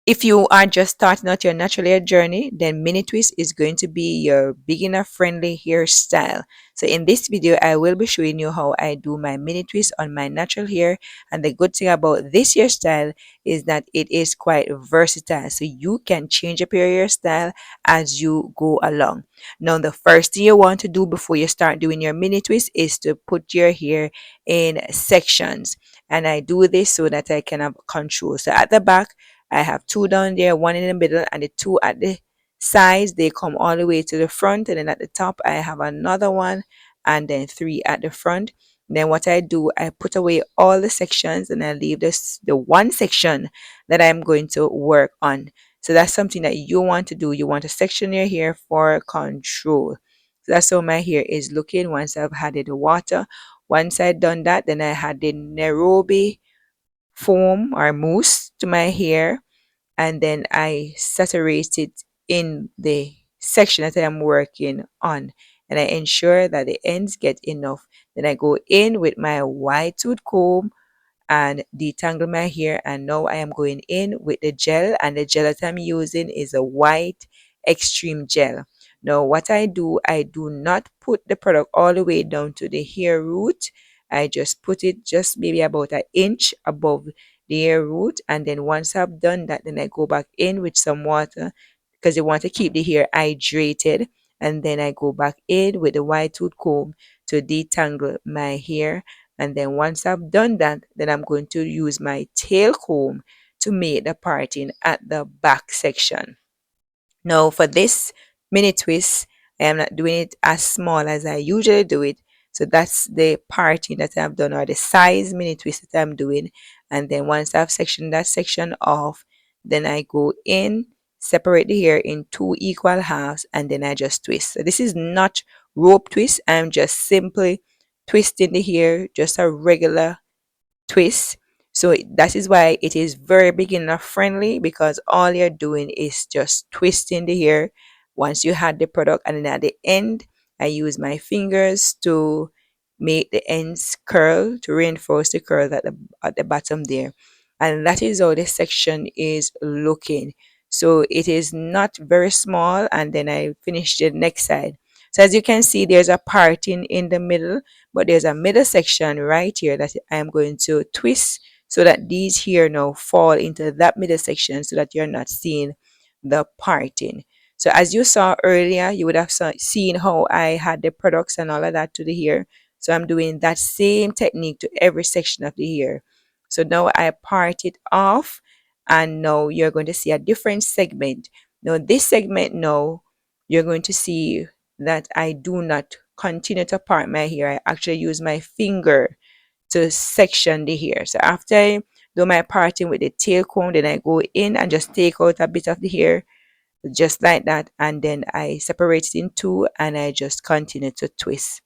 If you are just starting out your natural hair journey, then mini twist is going to be your beginner friendly hairstyle. So in this video, I will be showing you how I do my mini twist on my natural hair. And the good thing about this hairstyle is that it is quite versatile. So you can change up your hairstyle as you go along. Now, the first thing you want to do before you start doing your mini twist is to put your hair in sections. And I do this so that I can have control. So at the back, I have two down there, one in the middle, and the two at the sides. They come all the way to the front, and then at the top, I have another one, and then three at the front. Then what I do, I put away all the sections, and I leave this the one section that I'm going to work on. So that's something that you want to do. You want to section your hair for control. So that's how my hair is looking once I've added the water. Once I've done that, then I had the Nairobi foam or mousse to my hair, and then I saturate it in the section that I am working on, and I ensure that the ends get enough. Then I go in with my wide tooth comb and detangle my hair, and now I am going in with the gel, and the gel that I'm using is a white extreme gel. Now what I do not put the product all the way down to the hair root. I just put it just maybe about an inch above the hair root, and then once I've done that, then I go back in with some water because you want to keep the hair hydrated, and then I go back in with the white tooth comb to detangle my hair. And then once I've done that, then I'm going to use my tail comb to make the parting at the back section. Now for this mini twist, I am not doing it as small as I usually do it. So that's the parting that I've done, or the size mini twist that I'm doing. And then once I've sectioned that section off, then I go in, separate the hair in two equal halves, and then I just twist. So this is not rope twist. I'm just simply twisting the hair, just a regular twist. So that is why it is very beginner friendly, because all you're doing is just twisting the hair once you had the product, and then at the end I use my fingers to make the ends curl, to reinforce the curls at the bottom there. And that is how this section is looking. So it is not very small, and then I finish the next side. So as you can see, there's a parting in the middle, but there's a middle section right here that I am going to twist so that these here now fall into that middle section, so that you're not seeing the parting. So as you saw earlier, you would have seen how I had the products and all of that to the hair. So I'm doing that same technique to every section of the hair. So now I part it off, and now you're going to see a different segment. Now this segment, now you're going to see that I do not continue to part my hair. I actually use my finger to section the hair. So after I do my parting with the tail comb, then I go in and just take out a bit of the hair, just like that, and then I separate it in two, and I just continue to twist.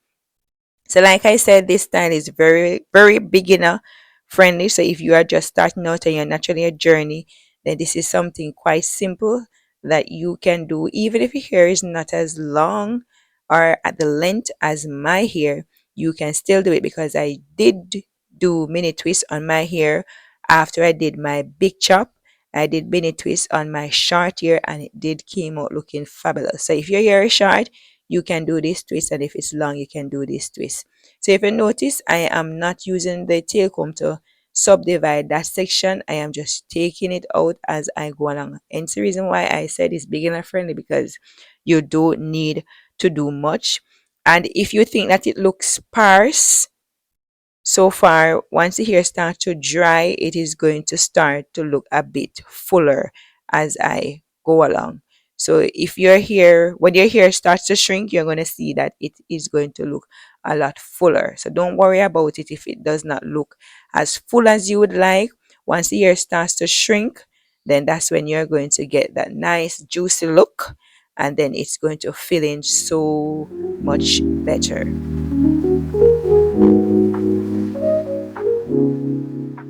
So like I said, this style is very beginner friendly. So if you are just starting out on your natural hair journey, then this is something quite simple that you can do. Even if your hair is not as long or at the length as my hair, you can still do it, because I did do mini twists on my hair after I did my big chop. I did mini twists on my short hair, and it did came out looking fabulous. So if your hair is short, you can do this twist, and if it's long, you can do this twist. So if you notice, I am not using the tail comb to subdivide that section. I am just taking it out as I go along. And the reason why I said it's beginner friendly, because you don't need to do much. And if you think that it looks sparse so far, once the hair starts to dry, it is going to start to look a bit fuller as I go along. So if your hair, when your hair starts to shrink, you're going to see that it is going to look a lot fuller. So don't worry about it if it does not look as full as you would like. Once the hair starts to shrink, then that's when you're going to get that nice juicy look, and then it's going to fill in so much better.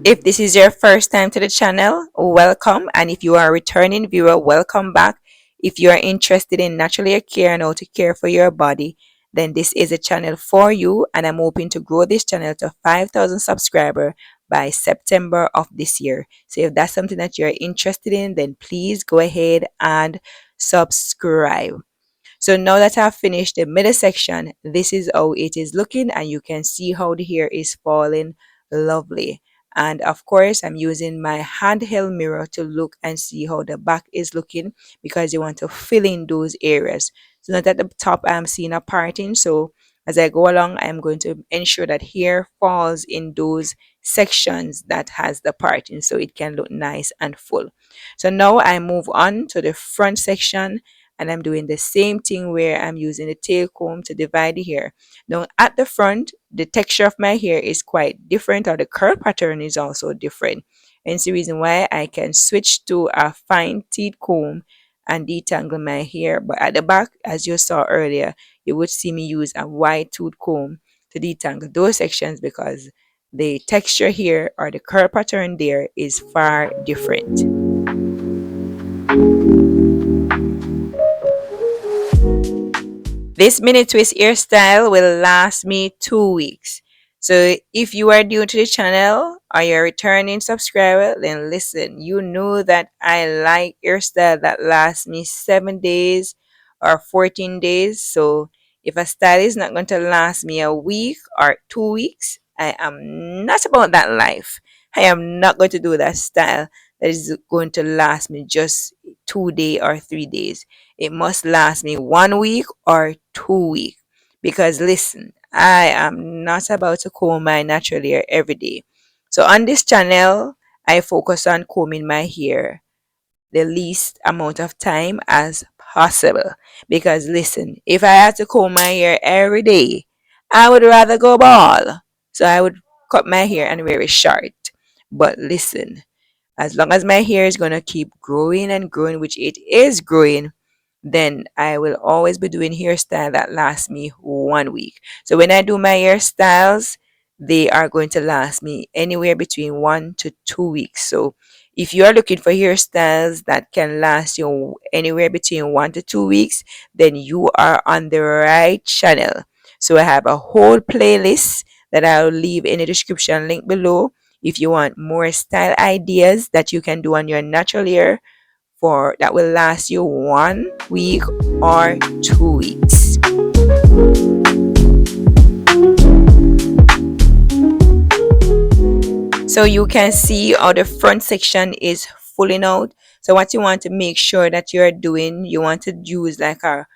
If this is your first time to the channel, welcome. And if you are a returning viewer, welcome back. If you are interested in natural hair care and how to care for your body, then this is a channel for you. And I'm hoping to grow this channel to 5,000 subscribers by September of this year. So if that's something that you're interested in, then please go ahead and subscribe. So now that I've finished the middle section, this is how it is looking, and you can see how the hair is falling lovely. And of course, I'm using my handheld mirror to look and see how the back is looking, because you want to fill in those areas. So not at the top I'm seeing a parting. So as I go along, I'm going to ensure that hair falls in those sections that has the parting, so it can look nice and full. So now I move on to the front section, and I'm doing the same thing where I'm using the tail comb to divide the hair. Now at the front, the texture of my hair is quite different, or the curl pattern is also different. And it's the reason why I can switch to a fine teeth comb and detangle my hair. But at the back, as you saw earlier, you would see me use a wide tooth comb to detangle those sections, because the texture here, or the curl pattern there, is far different. This mini twist hairstyle will last me 2 weeks. So if you are new to the channel or you're a returning subscriber, then listen, you know that I like hairstyle that lasts me 7 days or 14 days. So if a style is not going to last me a week or 2 weeks, I am not about that life. I am not going to do that style that is going to last me just 2 days or 3 days. It must last me 1 week or 2 weeks. Because listen, I am not about to comb my natural hair every day. So on this channel, I focus on combing my hair the least amount of time as possible. Because listen, if I had to comb my hair every day, I would rather go bald. So I would cut my hair and wear it short. But listen, as long as my hair is going to keep growing and growing, which it is growing, then I will always be doing hairstyle that lasts me 1 week. So when I do my hairstyles, they are going to last me anywhere between 1 to 2 weeks. So if you are looking for hairstyles that can last you anywhere between 1 to 2 weeks, then you are on the right channel. So I have a whole playlist that I'll leave in the description link below if you want more style ideas that you can do on your natural hair for that will last you 1 week or 2 weeks. So you can see how the front section is fulling out. So what you want to make sure that you're doing, you want to use like a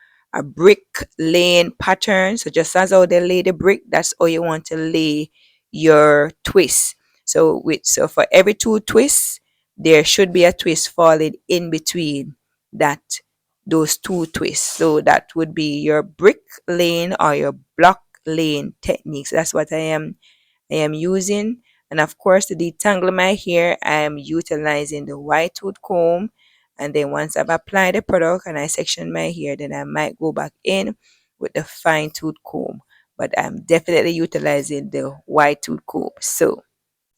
brick laying pattern. So just as how they lay the brick, that's how you want to lay your twist. So for every 2 twists, there should be a twist falling in between that those 2 twists. So that would be your brick laying or your block laying techniques. That's what I am using. And of course, to detangle my hair, I am utilizing the white tooth comb. And then once I've applied the product and I section my hair, then I might go back in with the fine tooth comb. But I'm definitely utilizing the white tooth comb. So,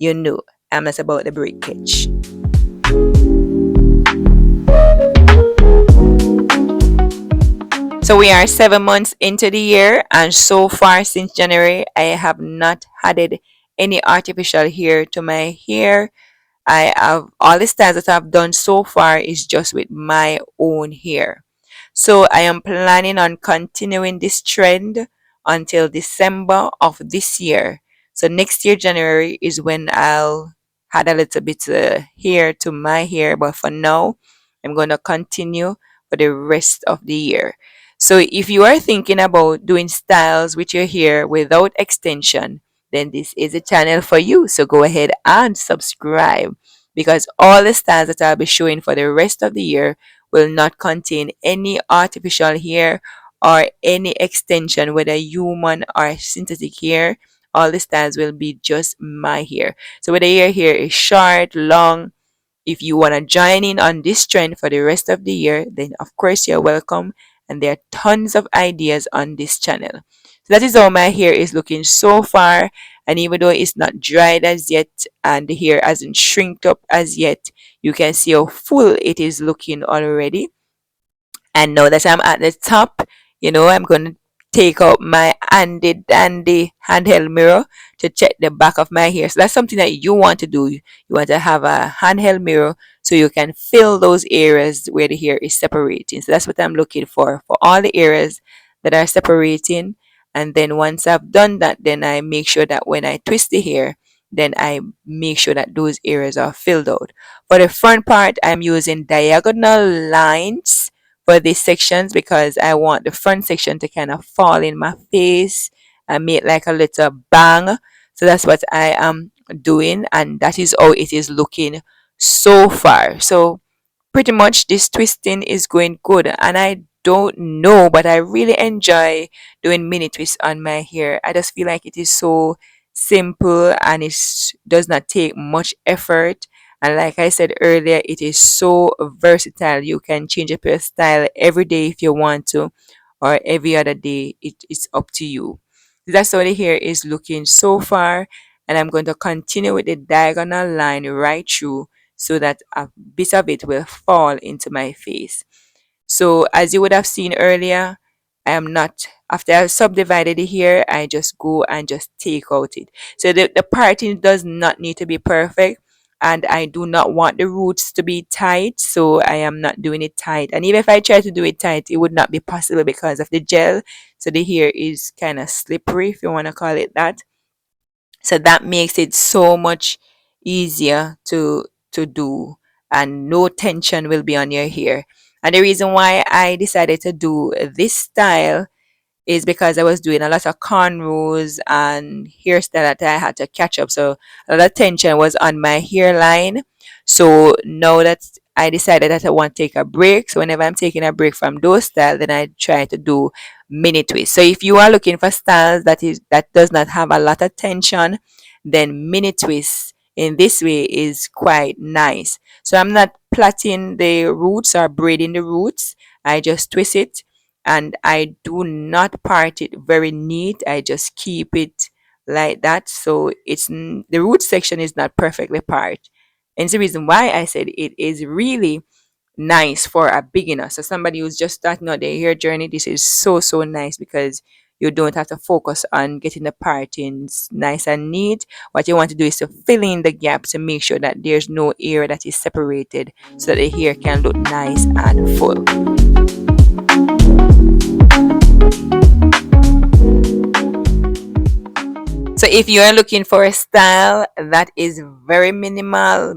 you know, I'm not about the breakage. So we are 7 months into the year, and so far since January, I have not added any artificial hair to my hair. I have all the styles that I've done so far is just with my own hair. So I am planning on continuing this trend until December of this year. So next year, January, is when I'll add a little bit hair to my hair. But for now, I'm going to continue for the rest of the year. So if you are thinking about doing styles with your hair without extension, then this is a channel for you. So go ahead and subscribe, because all the styles that I'll be showing for the rest of the year will not contain any artificial hair or any extension, whether human or synthetic hair. All the styles will be just my hair. So whether your hair is short, long, if you want to join in on this trend for the rest of the year, then of course you're welcome. And there are tons of ideas on this channel. So that is how my hair is looking so far. And even though it's not dried as yet and the hair hasn't shrinked up as yet, you can see how full it is looking already. And now that I'm at the top, I'm going to take out my handy dandy handheld mirror to check the back of my hair. So that's something that you want to do. You want to have a handheld mirror so you can fill those areas where the hair is separating. So that's what I'm looking for all the areas that are separating. And then once I've done that, then I make sure that when I twist the hair, then I make sure that those areas are filled out. For the front part, I'm using diagonal lines for these sections because I want the front section to kind of fall in my face and make like a little bang. So that's what I am doing, and that is how it is looking so far. So pretty much this twisting is going good, and I don't know, but I really enjoy doing mini twists on my hair. I just feel like it is so simple and it does not take much effort, and like I said earlier, it is so versatile. You can change up your style every day if you want to, or every other day. It is up to you. That's how the hair is looking so far, and I'm going to continue with the diagonal line right through so that a bit of it will fall into my face. So as you would have seen earlier, I am not, after I've subdivided it here, I just go and just take out it. So the parting does not need to be perfect, and I do not want the roots to be tight, so I am not doing it tight. And even if I try to do it tight, it would not be possible because of the gel. So the hair is kind of slippery, if you want to call it that. So that makes it so much easier to do, and no tension will be on your hair. And the reason why I decided to do this style is because I was doing a lot of cornrows and hairstyle that I had to catch up. So a lot of tension was on my hairline. So now that I decided that I want to take a break, so whenever I'm taking a break from those styles, then I try to do mini twists. So if you are looking for styles that does not have a lot of tension, then mini twists in this way is quite nice. So I'm not plaiting the roots or braiding the roots. I just twist it, and I do not part it very neat. I just keep it like that. So the root section is not perfectly part. And it's the reason why I said it is really nice for a beginner. So somebody who's just starting out their hair journey, this is so nice because you don't have to focus on getting the partings nice and neat. What you want to do is to fill in the gaps to make sure that there's no area that is separated so that the hair can look nice and full. So if you are looking for a style that is very minimal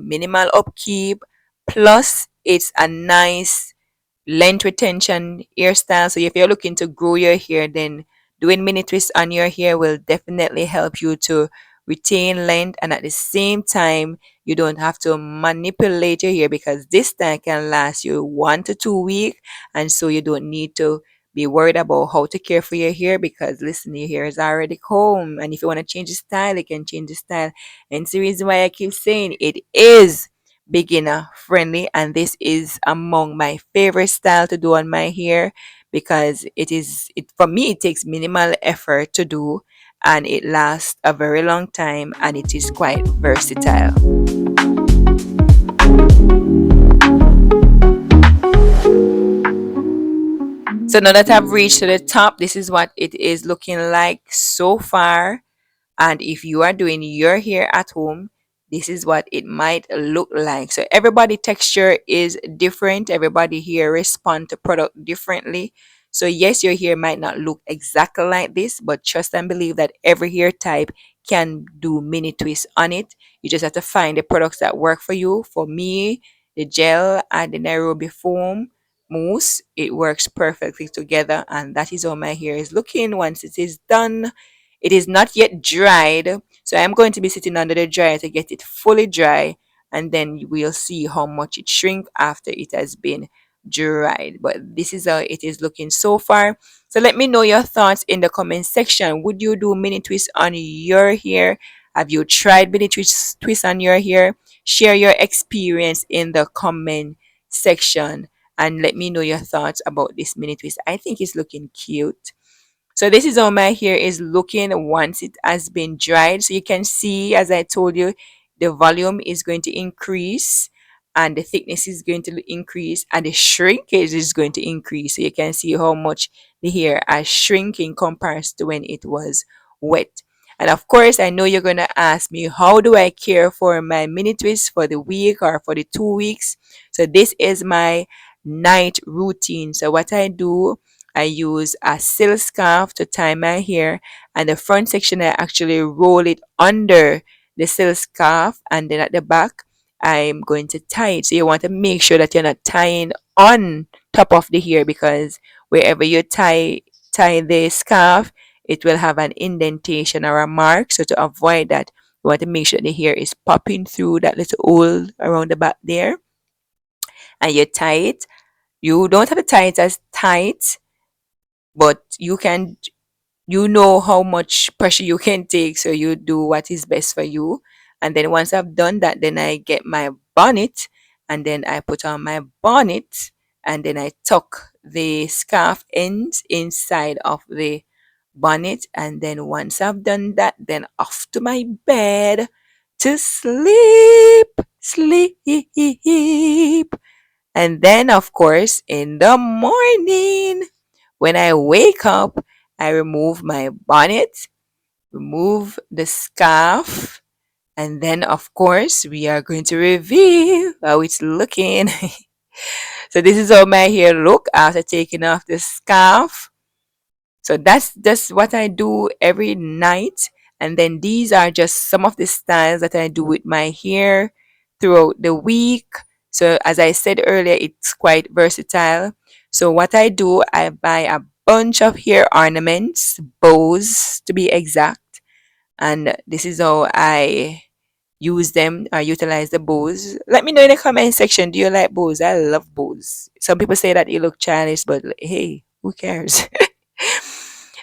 upkeep, plus it's a nice length retention hairstyle. So if you're looking to grow your hair, then doing mini twists on your hair will definitely help you to retain length, and at the same time you don't have to manipulate your hair because this style can last you 1 to 2 weeks, and so you don't need to be worried about how to care for your hair because listen, your hair is already combed, and if you want to change the style, you can change the style. And it's the reason why I keep saying it is beginner friendly, and this is among my favorite style to do on my hair because it for me it takes minimal effort to do, and it lasts a very long time, and it is quite versatile. So now that I've reached to the top, this is what it is looking like so far. And if you are doing your hair at home, this is what it might look like. So everybody texture is different. Everybody here respond to product differently. So yes, your hair might not look exactly like this, but trust and believe that every hair type can do mini twists on it. You just have to find the products that work for you. For me, the gel and the Nairobi foam mousse, it works perfectly together, and that is how my hair is looking once it is done. It is not yet dried, so I'm going to be sitting under the dryer to get it fully dry, and then we'll see how much it shrink after it has been dried. But this is how it is looking so far. So let me know your thoughts in the comment section. Would you do mini twists on your hair? Have you tried mini twists on your hair? Share your experience in the comment section and let me know your thoughts about this mini twist. I think it's looking cute. So this is how my hair is looking once it has been dried. So you can see, as I told you, the volume is going to increase, and the thickness is going to increase and the shrinkage is going to increase. So you can see how much the hair has shrink in comparison to when it was wet. And of course, I know you're going to ask me, how do I care for my mini twist for the week or for the 2 weeks? So this is my night routine. So what I do, I use a silk scarf to tie my hair, and the front section I actually roll it under the silk scarf, and then at the back I'm going to tie it. So you want to make sure that you're not tying on top of the hair, because wherever you tie the scarf, it will have an indentation or a mark. So to avoid that, you want to make sure the hair is popping through that little hole around the back there, and you tie it. You don't have to tie it as tight, but you know how much pressure you can take, so you do what is best for you. And then once I've done that, then I get my bonnet, and then I put on my bonnet, and then I tuck the scarf ends inside of the bonnet. And then once I've done that, then off to my bed to sleep. And then of course in the morning when I wake up, I remove my bonnet, remove the scarf, and then of course we are going to review how it's looking. So this is how my hair look after taking off the scarf. So that's just what I do every night. And then these are just some of the styles that I do with my hair throughout the week. So as I said earlier, it's quite versatile. So what I do, I buy a bunch of hair ornaments, bows to be exact. And this is how I use them or utilize the bows. Let me know in the comment section, do you like bows? I love bows. Some people say that you look childish, but hey, who cares?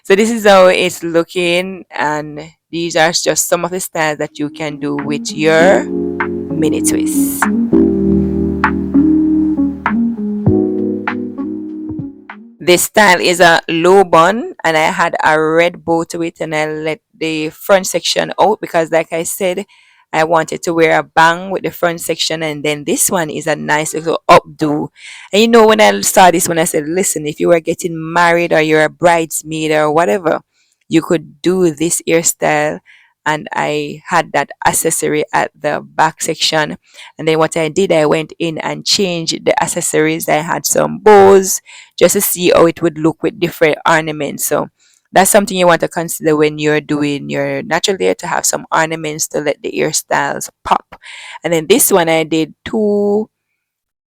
So this is how it's looking, and these are just some of the styles that you can do with your mini twist. This style is a low bun, and I had a red bow to it, and I let the front section out because like I said, I wanted to wear a bang with the front section. And then this one is a nice little updo. And you know, when I saw this one, I said, listen, if you were getting married or you're a bridesmaid or whatever, you could do this hairstyle. And I had that accessory at the back section. And then what I did, I went in and changed the accessories. I had some bows just to see how it would look with different ornaments. So that's something you want to consider when you're doing your natural hair, to have some ornaments to let the hairstyles pop. And then this one I did two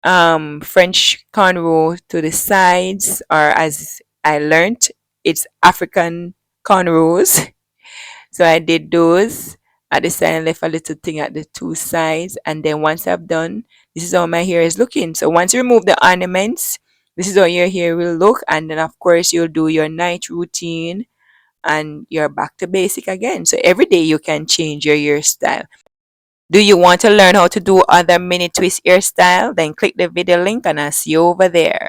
French cornrow to the sides, or as I learned, it's African cornrows. So I did those at the side and left a little thing at the two sides. And then once I've done, this is how my hair is looking. So once you remove the ornaments, this is how your hair will look. And then of course you'll do your night routine and you're back to basic again. So every day you can change your hairstyle. Do you want to learn how to do other mini twist hairstyle? Then click the video link and I'll see you over there.